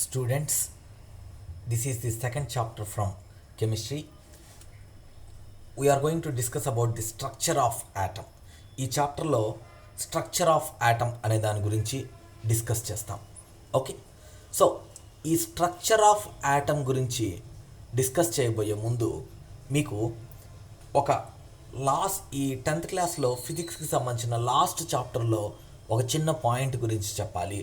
Students, this is the second chapter from chemistry. We are going to discuss about the structure of atom. ఈ చాప్టర్లో structure of atom అనే దాని గురించి discuss చేస్తాం. Okay, so ఈ structure of atom గురించి discuss చేయబోయే ముందు మీకు ఒక ఈ 10th క్లాస్లో ఫిజిక్స్కి సంబంధించిన లాస్ట్ చాప్టర్లో ఒక చిన్న పాయింట్ గురించి చెప్పాలి.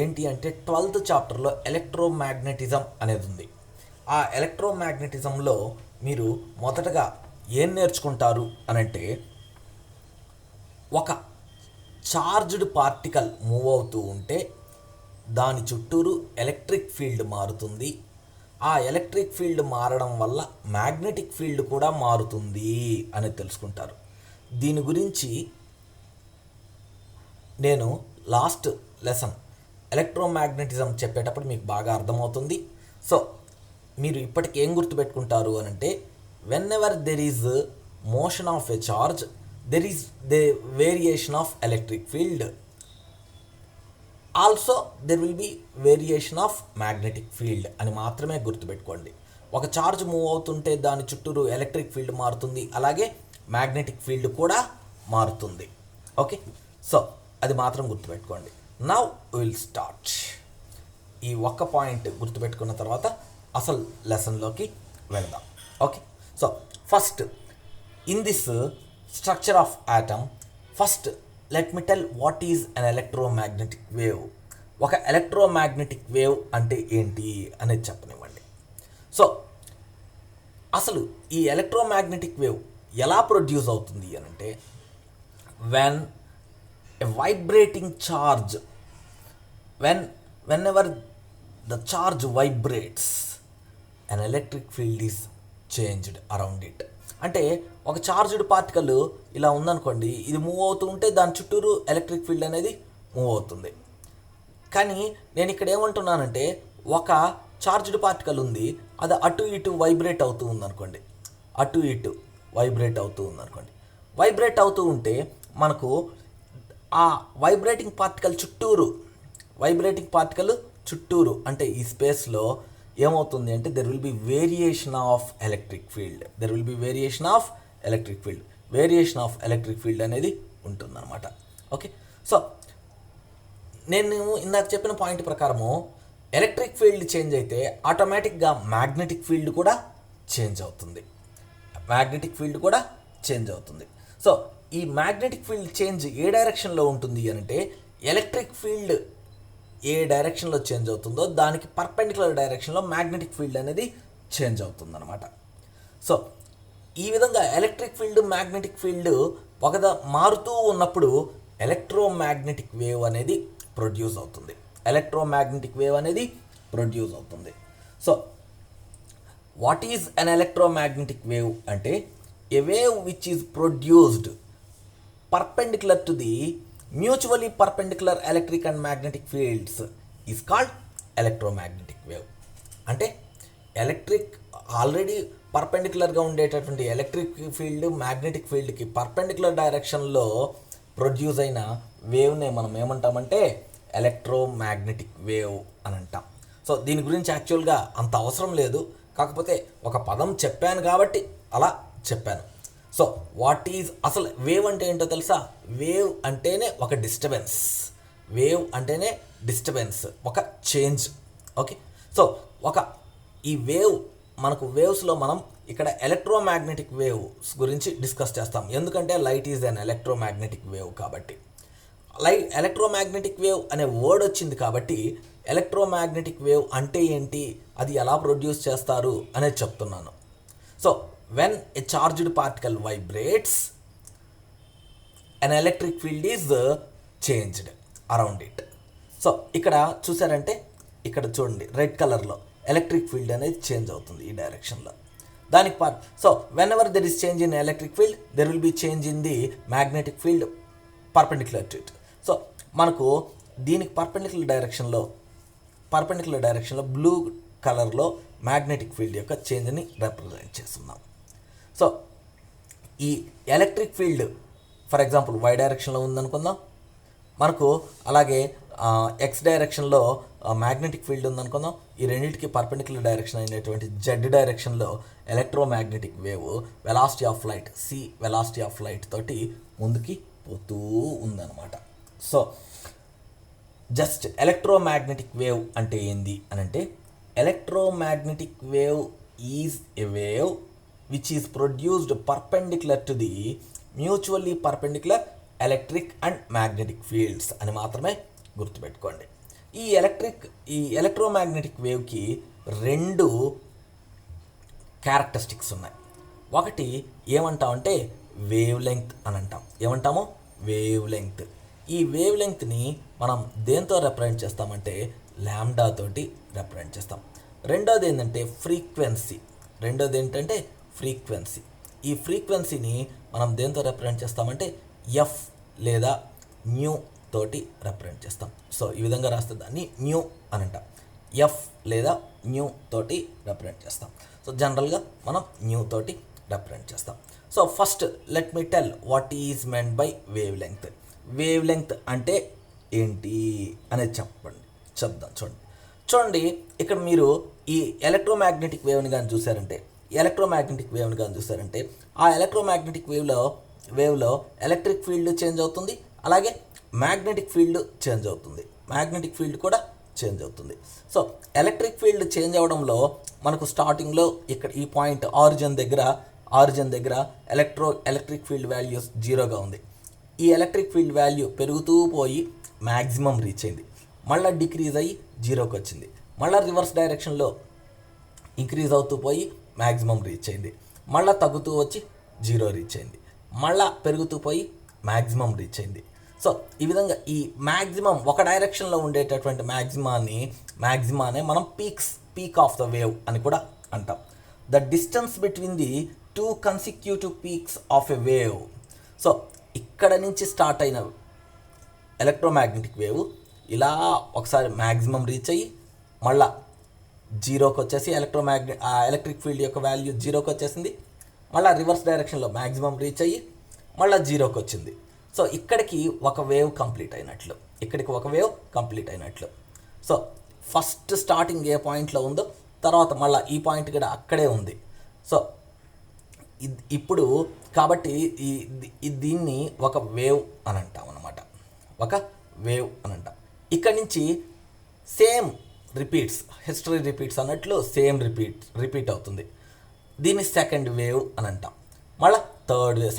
ఏంటి అంటే 12th చాప్టర్లో ఎలక్ట్రోమాగ్నెటిజం అనేది ఉంది. ఆ ఎలక్ట్రోమాగ్నెటిజంలో మీరు మొదటగా ఏం నేర్చుకుంటారు అనంటే, ఒక చార్జ్డ్ పార్టికల్ మూవ్ అవుతూ ఉంటే దాని చుట్టూరు ఎలక్ట్రిక్ ఫీల్డ్ మారుతుంది. ఆ ఎలక్ట్రిక్ ఫీల్డ్ మారడం వల్ల మ్యాగ్నెటిక్ ఫీల్డ్ కూడా మారుతుంది అని తెలుసుకుంటారు. దీని గురించి నేను లాస్ట్ లెసన్ ఎలక్ట్రోమాగ్నెటిజం చెప్పేటప్పుడు మీకు బాగా అర్థమవుతుంది. సో మీరు ఇప్పటికి ఏం గుర్తుపెట్టుకుంటారు అని అంటే, when ever there is motion of a charge there is the variation of electric field, also there will B variation of magnetic field అని మాత్రమే గుర్తుపెట్టుకోండి. ఒక చార్జ్ మూవ్ అవుతుంటే దాని చుట్టూరు ఎలక్ట్రిక్ ఫీల్డ్ మారుతుంది, అలాగే మ్యాగ్నెటిక్ ఫీల్డ్ కూడా మారుతుంది. ఓకే, సో అది మాత్రం గుర్తుపెట్టుకోండి. Now will start. ఈ ఒక్క పాయింట్ గుర్తుపెట్టుకున్న తర్వాత అసలు లెసన్లోకి వెళ్దాం. Okay, so first in this structure of atom, first let me tell what is an electromagnetic wave. ఒక ఎలక్ట్రోమాగ్నెటిక్ వేవ్ అంటే ఏంటి అనేది చెప్పనివ్వండి. సో అసలు ఈ ఎలక్ట్రోమాగ్నెటిక్ వేవ్ ఎలా ప్రొడ్యూస్ అవుతుంది అని అంటే, when a vibrating charge, whenever the charge vibrates, an electric field is changed around it. అంటే ఒక చార్జ్డ్ పార్టికల్ ఇలా ఉందనుకోండి, ఇది మూవ్ అవుతూ ఉంటే దాని చుట్టూరు ఎలక్ట్రిక్ ఫీల్డ్ అనేది మూవ్ అవుతుంది. కానీ నేను ఇక్కడ ఏమంటున్నానంటే, ఒక చార్జ్డ్ పార్టికల్ ఉంది, అది అటు ఇటు వైబ్రేట్ అవుతూ ఉందనుకోండి, అటు ఇటు వైబ్రేట్ అవుతూ ఉందనుకోండి. వైబ్రేట్ అవుతూ ఉంటే మనకు ఆ వైబ్రేటింగ్ పార్టికల్ చుట్టూరు అంటే ఈ స్పేస్లో ఏమవుతుంది అంటే, there will B variation of electric field. Variation of electric field అనేది ఉంటుందన్నమాట. ఓకే, సో నేను ఇందాక చెప్పిన పాయింట్ ప్రకారము ఎలక్ట్రిక్ ఫీల్డ్ చేంజ్ అయితే ఆటోమేటిక్గా మ్యాగ్నెటిక్ ఫీల్డ్ కూడా చేంజ్ అవుతుంది. సో ఈ మ్యాగ్నెటిక్ ఫీల్డ్ చేంజ్ ఏ డైరెక్షన్లో ఉంటుంది అంటే, ఎలక్ట్రిక్ ఫీల్డ్ ఏ డైరెక్షన్లో చేంజ్ అవుతుందో దానికి పర్పెండిక్యులర్ డైరెక్షన్లో మ్యాగ్నెటిక్ ఫీల్డ్ అనేది చేంజ్ అవుతుందన్నమాట. సో ఈ విధంగా ఎలక్ట్రిక్ ఫీల్డ్ మ్యాగ్నెటిక్ ఫీల్డ్ మారుతూ ఉన్నప్పుడు ఎలక్ట్రోమాగ్నెటిక్ వేవ్ అనేది ప్రొడ్యూస్ అవుతుంది. So what is an electromagnetic wave అంటే, a wave which is produced perpendicular to the mutually perpendicular electric and magnetic fields is called electromagnetic wave. అంటే already పర్పెండిక్యులర్గా ఉండేటటువంటి electric field magnetic ఫీల్డ్కి perpendicular డైరెక్షన్లో produce అయిన వేవ్నే మనం ఏమంటామంటే electromagnetic wave అని అంటాం. సో దీని గురించి యాక్చువల్గా అంత అవసరం లేదు, కాకపోతే ఒక పదం చెప్పాను కాబట్టి అలా చెప్పాను. సో అసలు వేవ్ అంటే ఏంటో తెలుసా? వేవ్ అంటేనే ఒక డిస్టర్బెన్స్, ఒక చేంజ్. ఓకే, సో ఈ వేవ్స్లో మనం ఇక్కడ ఎలక్ట్రోమాగ్నెటిక్ వేవ్స్ గురించి డిస్కస్ చేస్తాం. ఎందుకంటే light is an electromagnetic wave కాబట్టి, ఎలక్ట్రోమాగ్నెటిక్ వేవ్ అనే వర్డ్ వచ్చింది కాబట్టి ఎలక్ట్రోమాగ్నెటిక్ వేవ్ అంటే ఏంటి, అది ఎలా ప్రొడ్యూస్ చేస్తారు అనేది చెప్తున్నాను. So when a charged particle vibrates, an electric field is changed around it. So ఇక్కడ చూసారంటే, ఇక్కడ చూడండి రెడ్ కలర్లో ఎలక్ట్రిక్ ఫీల్డ్ అనేది చేంజ్ అవుతుంది ఈ డైరెక్షన్లో. దానికి so whenever there is change in electric field there will be change in the magnetic field perpendicular to it. So మనకు దీనికి పర్పెండిక్యులర్ డైరెక్షన్లో బ్లూ కలర్లో మ్యాగ్నెటిక్ ఫీల్డ్ యొక్క చేంజ్ని రిప్రజెంట్ చేస్తున్నాం. సో ఈ electric field for example y డైరెక్షన్లో ఉందనుకుందాం, మనకు అలాగే ఎక్స్ డైరెక్షన్లో మ్యాగ్నెటిక్ ఫీల్డ్ ఉందనుకుందాం. ఈ రెండింటికి పర్పెండిక్యులర్ డైరెక్షన్ అయినటువంటి జెడ్ డైరెక్షన్లో electromagnetic wave velocity of light C velocity of light తోటి ముందుకి పోతూ ఉందన్నమాట. సో జస్ట్ ఎలక్ట్రోమాగ్నెటిక్ వేవ్ అంటే ఏంది అని అంటే, electromagnetic wave is a wave which is produced perpendicular to the mutually perpendicular electric and magnetic fields అని మాత్రమే గుర్తుపెట్టుకోండి. ఈ ఎలక్ట్రోమాగ్నెటిక్ వేవ్కి రెండు క్యారెక్టరిస్టిక్స్ ఉన్నాయి. ఒకటి ఏమంటామంటే వేవ్ లెంగ్త్ అని అంటాం. ఏమంటాము? Wave length. ఈ వేవ్ లెంగ్త్ని మనం దేంతో రిప్రజెంట్ చేస్తామంటే లాంబ్డా తోటి రిప్రజెంట్ చేస్తాం. రెండోది ఏంటంటే ఫ్రీక్వెన్సీ. ఈ ఫ్రీక్వెన్సీని మనం దేంతో రిప్రజెంట్ చేస్తామంటే ఎఫ్ లేదా న్యూ తోటి రిప్రజెంట్ చేస్తాం. సో ఈ విధంగా రాస్తే దాన్ని న్యూ అని అంటాం. ఎఫ్ లేదా న్యూ తోటి రిప్రజెంట్ చేస్తాం. సో జనరల్గా మనం న్యూ తోటి రిప్రజెంట్ చేస్తాం. So first let me tell what is meant by wave length. Wave length అంటే ఏంటి అనేది చెప్దాం. చూడండి ఇక్కడ మీరు ఈ ఎలక్ట్రోమాగ్నెటిక్ వేవ్ని కానీ చూసారంటే ఆ ఎలక్ట్రోమాగ్నెటిక్ వేవ్లో ఎలక్ట్రిక్ ఫీల్డ్ చేంజ్ అవుతుంది, అలాగే మ్యాగ్నెటిక్ ఫీల్డ్ చేంజ్ అవుతుంది, కూడా చేంజ్ అవుతుంది. సో ఎలక్ట్రిక్ ఫీల్డ్ చేంజ్ అవ్వడంలో మనకు స్టార్టింగ్లో ఇక్కడ ఈ పాయింట్ ఆరిజిన్ దగ్గర ఎలక్ట్రిక్ ఫీల్డ్ వాల్యూస్ 0గా ఉంది. ఈ ఎలక్ట్రిక్ ఫీల్డ్ వాల్యూ పెరుగుతూ పోయి మ్యాక్సిమం రీచ్ అయింది, మళ్ళీ డిక్రీజ్ అయ్యి 0కి వచ్చింది, మళ్ళీ రివర్స్ డైరెక్షన్లో ఇంక్రీజ్ అవుతూ పోయి మ్యాక్సిమం రీచ్ అయింది, మళ్ళీ తగ్గుతూ వచ్చి 0 రీచ్ అయింది, మళ్ళీ పెరుగుతూ పోయి మ్యాక్సిమం రీచ్ అయింది. సో ఈ విధంగా ఈ మ్యాక్సిమం ఒక డైరెక్షన్లో ఉండేటటువంటి మ్యాక్సిమానే మనం పీక్ ఆఫ్ ద వేవ్ అని కూడా అంటాం. The distance between the 2 consecutive peaks of a wave. So ఇక్కడ నుంచి స్టార్ట్ అయిన ఎలక్ట్రోమాగ్నెటిక్ వేవ్ ఇలా ఒకసారి మ్యాక్సిమం రీచ్ అయ్యి మళ్ళా 0కి వచ్చేసి ఎలక్ట్రిక్ ఫీల్డ్ యొక్క వాల్యూ 0కి వచ్చేసింది, మళ్ళీ రివర్స్ డైరెక్షన్లో మ్యాక్సిమం రీచ్ అయ్యి మళ్ళీ 0కి వచ్చింది. సో ఇక్కడికి ఒక వేవ్ కంప్లీట్ అయినట్లు. సో ఫస్ట్ స్టార్టింగ్ ఏ పాయింట్లో ఉందో తర్వాత మళ్ళీ ఈ పాయింట్ కూడా అక్కడే ఉంది. సో ఇప్పుడు కాబట్టి దీన్ని ఒక వేవ్ అని అంటాం అన్నమాట. ఇక్కడి నుంచి సేమ్ హిస్టరీ రిపీట్స్ అన్నట్లు సేమ్ రిపీట్ అవుతుంది. దీన్ని సెకండ్ వేవ్ అని అంటాం. మళ్ళీ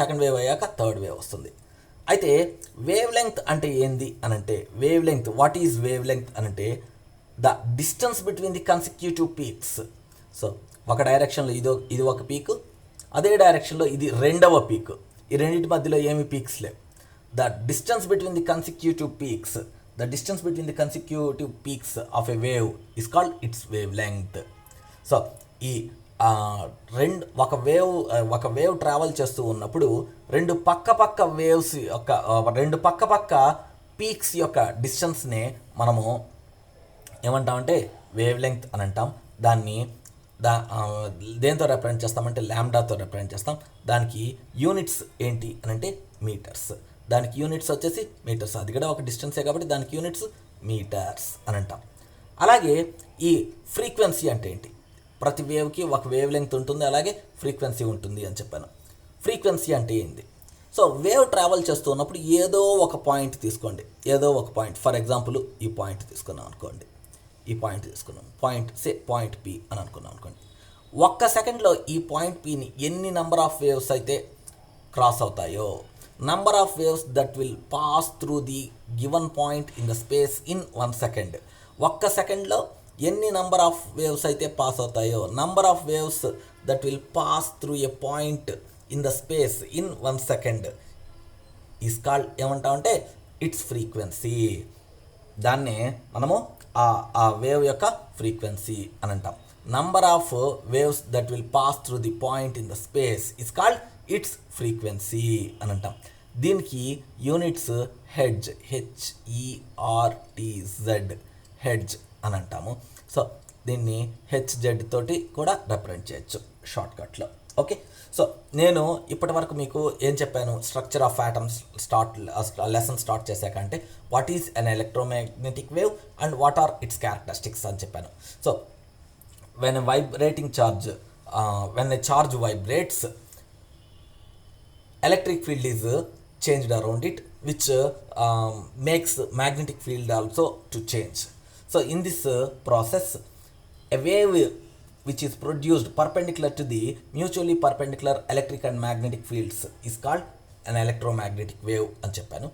సెకండ్ వేవ్ అయ్యాక థర్డ్ వేవ్ వస్తుంది. అయితే వేవ్ లెంగ్త్ అంటే ఏంది అనంటే, వాట్ ఈజ్ వేవ్ లెంగ్త్ అనంటే the distance between the consecutive peaks. So ఒక డైరెక్షన్లో ఇది ఒక పీక్, అదే డైరెక్షన్లో ఇది రెండవ పీక్. ఈ రెండింటి మధ్యలో ఏమి పీక్స్ లేవు. The distance between the consecutive peaks of a wave is called it's wave length. So ఈ ఒక వేవ్ ట్రావెల్ చేస్తూ ఉన్నప్పుడు రెండు పక్క పీక్స్ యొక్క డిస్టెన్స్నే మనము ఏమంటామంటే వేవ్ లెంగ్త్ అని అంటాం. దాన్ని దేంతో రిప్రజెంట్ చేస్తామంటే లాంబ్డాతో రిప్రజెంట్ చేస్తాం. దానికి యూనిట్స్ ఏంటి అని అంటే మీటర్స్. దానికి యూనిట్స్ వచ్చేసి మీటర్స్. అది కూడా ఒక డిస్టెన్సే కాబట్టి దానికి యూనిట్స్ మీటర్స్ అని అంటాం. అలాగే ఈ ఫ్రీక్వెన్సీ అంటే ఏంటి? ప్రతి వేవ్కి ఒక వేవ్ లెంగ్త్ ఉంటుంది, అలాగే ఫ్రీక్వెన్సీ ఉంటుంది అని చెప్పాను. ఫ్రీక్వెన్సీ అంటే ఏంటి? సో వేవ్ ట్రావెల్ చేస్తూ ఉన్నప్పుడు ఏదో ఒక పాయింట్ తీసుకోండి. ఫర్ ఎగ్జాంపుల్ ఈ పాయింట్ తీసుకున్నాం అనుకోండి. పాయింట్ పి అని అనుకున్నాం అనుకోండి. ఒక్క సెకండ్లో ఈ పాయింట్ పిని ఎన్ని నెంబర్ ఆఫ్ వేవ్స్ అయితే క్రాస్ అవుతాయో, number of waves that will pass through the given point in the space in 1 second. ఒక్క సెకండ్లో ఎన్ని నంబర్ ఆఫ్ వేవ్స్ అయితే పాస్ అవుతాయో, number of waves that will pass through a point in the space in 1 second is called ఏమంటామంటే it's frequency. దాన్నే మనము ఆ wave యొక్క ఫ్రీక్వెన్సీ అని అంటాం. Number of waves that will pass through the point in the space is called it's frequency అని అంటాం. దీనికి యూనిట్స్ హెడ్జ్, HERTZ హెడ్జ్ అని అంటాము. సో దీన్ని HZ తోటి కూడా రిప్రజెంట్ చేయొచ్చు షార్ట్కట్లో. ఓకే. సో నేను ఇప్పటి వరకు మీకు ఏం చెప్పాను, structure of atoms lesson start చేశాక అంటే what is an electromagnetic wave and what are its characteristics అని చెప్పాను. So when vibrating charge when a charge vibrates, electric field is changed around it, which makes magnetic field also to change. So in this process, a wave which is produced perpendicular to the mutually perpendicular electric and magnetic fields is called an electromagnetic wave అని చెప్పాను.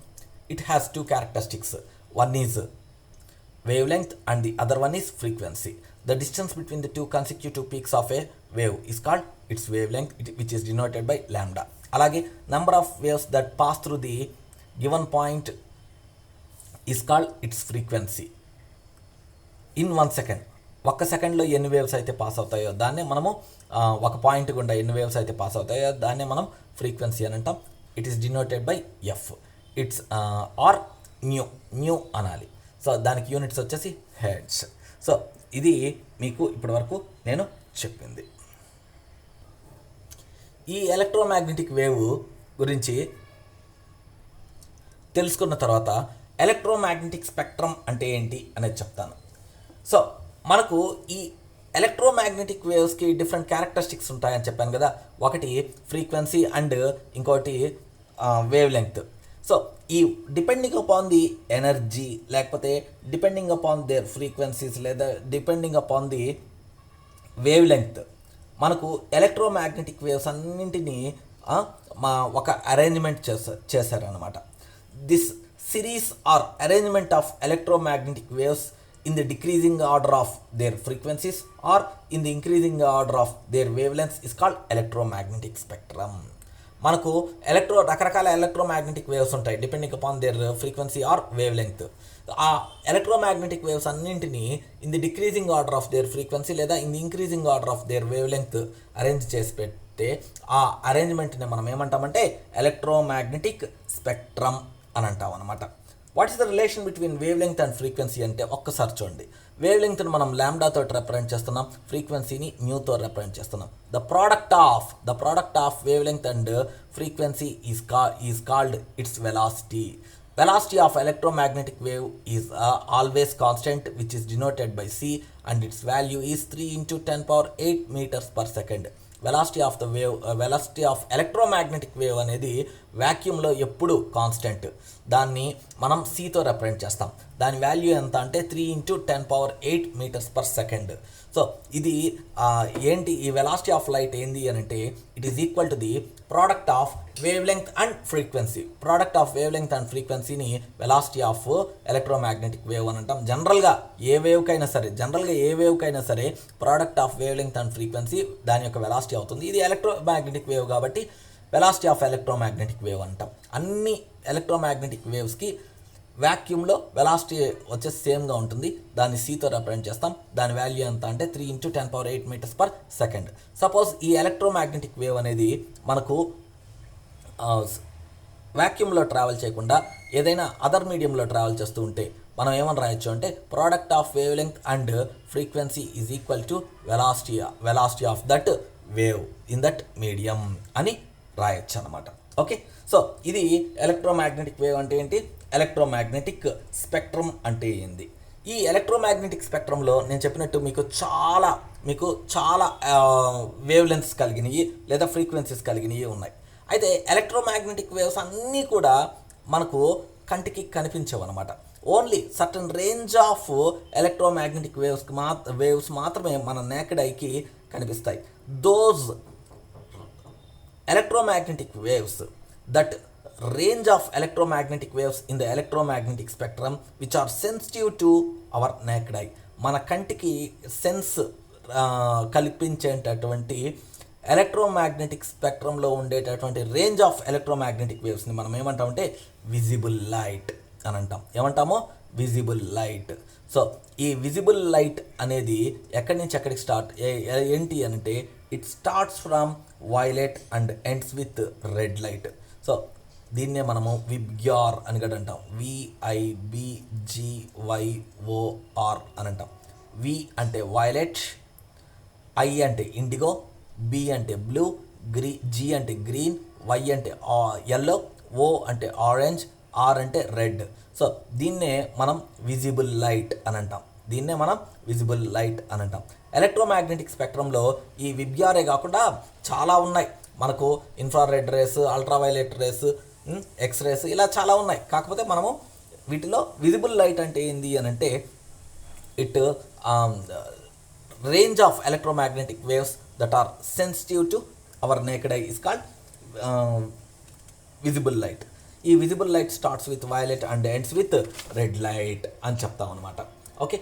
It has two characteristics. One is wavelength and the other one is frequency. The distance between the two consecutive peaks of a wave is called its wavelength, which is denoted by lambda. అలాగే number of waves that pass through the given point is called it's frequency. In 1 second, ఒక్క సెకండ్లో ఎన్ని waves అయితే pass అవుతాయో దాన్నే మనము ఒక point గుండా ఎన్ని వేవ్స్ అయితే పాస్ అవుతాయో దాన్నే మనం ఫ్రీక్వెన్సీ అని అంటాం. It is denoted by F. It's or nu అనాలి. సో దానికి యూనిట్స్ వచ్చేసి హెర్ట్జ్. సో ఇది మీకు ఇప్పటివరకు నేను చెప్పింది. ఈ ఎలక్ట్రోమాగ్నెటిక్ వేవ్ గురించి తెలుసుకున్న తర్వాత ఎలక్ట్రోమాగ్నెటిక్ స్పెక్ట్రమ్ అంటే ఏంటి అనేది చెప్తాను. సో మనకు ఈ ఎలక్ట్రోమాగ్నెటిక్ వేవ్స్కి డిఫరెంట్ క్యారెక్టరిస్టిక్స్ ఉంటాయని చెప్పాను కదా. ఒకటి ఫ్రీక్వెన్సీ అండ్ ఇంకోటి వేవ్ లెంగ్త్. సో ఈ డిపెండింగ్ అపాన్ ది ఎనర్జీ, లేకపోతే డిపెండింగ్ అపాన్ దేర్ ఫ్రీక్వెన్సీస్, లేదా depending upon the wavelength, మనకు ఎలక్ట్రోమాగ్నెటిక్ వేవ్స్ అన్నింటినీ ఒక అరేంజ్మెంట్ చేశారనమాట. This series or arrangement of electromagnetic waves in the decreasing order of their frequencies or in the increasing order of their wavelengths is called electromagnetic spectrum. మనకు రకరకాల electromagnetic waves ఉంటాయి depending upon their frequency are wave length. ఆ electromagnetic waves అన్నింటినీ in the decreasing order of their frequency లేదా in the increasing order of their wave length arrange చేసి పెడితే ఆ అరేంజ్మెంట్ని మనం ఏమంటామంటే ఎలక్ట్రోమాగ్నెటిక్ స్పెక్ట్రమ్ అని అంటాం అనమాట. What is the relation between wave length and frequency అంటే ఒక్కసారి చూడండి. వేవ్ లెంగ్త్ని మనం ల్యాండాతో రిప్రజెంట్ చేస్తున్నాం, ఫ్రీక్వెన్సీని న్యూతో రిప్రజెంట్ చేస్తున్నాం. The product of wave length and frequency is called it's velocity. Velocity of electromagnetic wave is always constant, which is denoted by c, and its value is 3 into 10 power 8 meters per second. Velocity of electromagnetic wave అనేది వ్యాక్యూమ్లో ఎప్పుడు constant. దాన్ని మనం సీతో represent చేస్తాం. దాని value ఎంత అంటే 3 into 10 power 8 meters per second. So ఇది ఏంటి, ఈ వెలాసిటీ ఆఫ్ లైట్ ఏంది అని అంటే it is equal to the product of wave length and frequency. Product of wave length and ఫ్రీక్వెన్సీని వెలాసిటీ ఆఫ్ ఎలక్ట్రోమాగ్నెటిక్ వేవ్ అని అంటాం. జనరల్గా ఏ వేవ్కైనా సరే product of wave length and frequency దాని యొక్క వెలాసిటీ అవుతుంది. ఇది ఎలక్ట్రోమాగ్నెటిక్ వేవ్ కాబట్టి వెలాసిటీ ఆఫ్ ఎలక్ట్రోమాగ్నెటిక్ వేవ్ అంటాం. అన్ని ఎలక్ట్రోమాగ్నెటిక్ వేవ్స్కి వ్యాక్యూమ్లో వెలాసిటీ వచ్చేసి సేమ్గా ఉంటుంది. దాన్ని సీతో రిప్రజెంట్ చేస్తాం. దాని వాల్యూ ఎంత అంటే 3 into 10 power 8 meters per second. Suppose ఈ ఎలక్ట్రోమాగ్నెటిక్ వేవ్ అనేది మనకు వ్యాక్యూమ్లో ట్రావెల్ చేయకుండా ఏదైనా అదర్ మీడియంలో ట్రావెల్ చేస్తూ ఉంటే మనం ఏమని రాయొచ్చు అంటే product of wave length and frequency is equal to velocity of that wave in that medium అని రాయొచ్చు అనమాట. ఓకే. సో ఇది ఎలక్ట్రోమాగ్నెటిక్ వేవ్ అంటే ఏంటి, ఎలక్ట్రోమాగ్నెటిక్ స్పెక్ట్రమ్ అంటే ఏంది. ఈ ఎలక్ట్రోమాగ్నెటిక్ స్పెక్ట్రంలో నేను చెప్పినట్టు మీకు చాలా వేవ్ లెంగ్త్స్ కలిగినవి లేదా ఫ్రీక్వెన్సీస్ కలిగినవి ఉన్నాయి. అయితే ఎలక్ట్రోమాగ్నెటిక్ వేవ్స్ అన్నీ కూడా మనకు కంటికి కనిపించవు అనమాట. Only certain range of electromagnetic waves మాత్రమే మన నేకెడ్ ఐకి కనిపిస్తాయి. Those electromagnetic waves, that range of electromagnetic waves in the electromagnetic spectrum which are sensitive to our naked eye, మన కంటికి సెన్స్ కల్పించేటటువంటి ఎలక్ట్రోమాగ్నెటిక్ స్పెక్ట్రంలో ఉండేటటువంటి రేంజ్ ఆఫ్ ఎలక్ట్రోమాగ్నెటిక్ వేవ్స్ని మనం ఏమంటామంటే visible light అని అంటాం. ఏమంటామో విజిబుల్ లైట్. సో ఈ విజిబుల్ లైట్ అనేది ఎక్కడి నుంచి ఎక్కడికి స్టార్ట్ ఏంటి అంటే it starts from violet and ends with red light. So దీన్నే మనము విబ్గ్యార్ అని కూడా అంటాం. VIBGYOR అని అంటాం. వి అంటే వైలెట్, ఐ అంటే ఇండిగో, బి అంటే బ్లూ, జీ అంటే గ్రీన్, వై అంటే ఎల్లో, ఓ అంటే ఆరెంజ్, ఆర్ అంటే రెడ్. సో దీన్నే మనం విజిబుల్ లైట్ అని అంటాం. ఎలక్ట్రోమాగ్నెటిక్ స్పెక్ట్రంలో ఈ విబ్జిఆర్ఏ కాకుండా చాలా ఉన్నాయి. మనకు infrared rays, ultraviolet rays, X rays, ఇలా చాలా ఉన్నాయి. కాకపోతే మనము వీటిలో విజిబుల్ లైట్ అంటే ఏంది అని అంటే it range of electromagnetic waves that are sensitive to our naked eye is called visible light. ఈ visible light starts with violet and ends with red light అని చెప్తాం అనమాట. ఓకే.